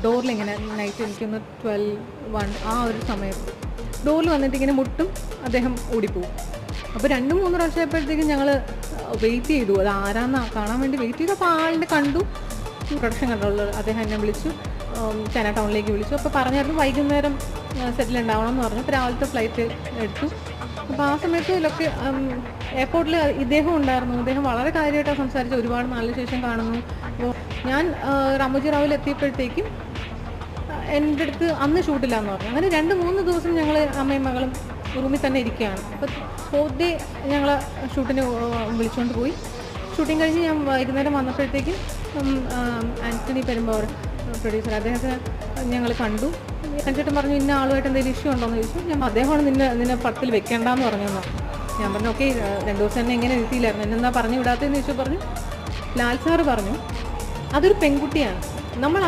ഡോറിലിങ്ങനെ night എനിക്കൊന്ന് 12-1 ആ ഒരു സമയത്ത് ഡോറിൽ വന്നിട്ട് ഇങ്ങനെ മുട്ടും, അദ്ദേഹം ഓടിപ്പോവും. അപ്പോൾ 2-3 പ്രാവശ്യമായപ്പോഴത്തേക്കും ഞങ്ങൾ വെയിറ്റ് ചെയ്തു, അത് ആരാന്ന് കാണാൻ വേണ്ടി വെയിറ്റ് ചെയ്തു. അപ്പോൾ ആളിനെ കണ്ടു, പ്രൊഡക്ഷൻ കൺട്രോളർ അദ്ദേഹം എന്നെ വിളിച്ചു, ചൈന ടൗണിലേക്ക് വിളിച്ചു. അപ്പോൾ പറഞ്ഞായിരുന്നു വൈകുന്നേരം സെറ്റിൽ ഉണ്ടാവണം എന്ന് പറഞ്ഞു. അപ്പോൾ രാവിലത്തെ ഫ്ലൈറ്റ് എടുത്തു. അപ്പോൾ ആ സമയത്ത് എയർപോർട്ടിൽ ഇദ്ദേഹം ഉണ്ടായിരുന്നു. അദ്ദേഹം വളരെ കാര്യമായിട്ടാണ് സംസാരിച്ച്, ഒരുപാട് നാളിന് ശേഷം കാണുന്നു. അപ്പോൾ ഞാൻ രാമോജി റാവുവിൽ എത്തിയപ്പോഴത്തേക്കും എൻ്റെ അടുത്ത് അന്ന് ഷൂട്ടില്ല എന്ന് പറഞ്ഞു. അങ്ങനെ 2-3 ദിവസം ഞങ്ങൾ അമ്മയും മകളും റൂമിൽ തന്നെ ഇരിക്കുകയാണ്. അപ്പോൾ 4th ഡേ ഞങ്ങൾ ഷൂട്ടിന് വിളിച്ചുകൊണ്ട് പോയി. ഷൂട്ടിങ് കഴിഞ്ഞ് ഞാൻ വൈകുന്നേരം വന്നപ്പോഴത്തേക്കും ആൻ്റണി പെരുമ്പാവൂർ പ്രൊഡ്യൂസർ, അദ്ദേഹത്തെ ഞങ്ങൾ കണ്ടു. ചേട്ടൻ പറഞ്ഞു ഇന്ന ആളുമായിട്ട് എന്തെങ്കിലും ഇഷ്യൂ ഉണ്ടോ എന്ന് ചോദിച്ചു. അദ്ദേഹമാണ് നിന്നെ പടത്തിൽ വെക്കേണ്ടെന്ന് പറഞ്ഞെന്നോ. ഞാൻ പറഞ്ഞു ഓക്കെ, 2 ദിവസം തന്നെ എങ്ങനെ എത്തിയില്ലായിരുന്നു, എന്നെന്താ പറഞ്ഞു വിടാത്തതെന്ന് ചോദിച്ചു. പറഞ്ഞു ലാൽ സാറ് പറഞ്ഞു അതൊരു പെൺകുട്ടിയാണ്, നമ്മൾ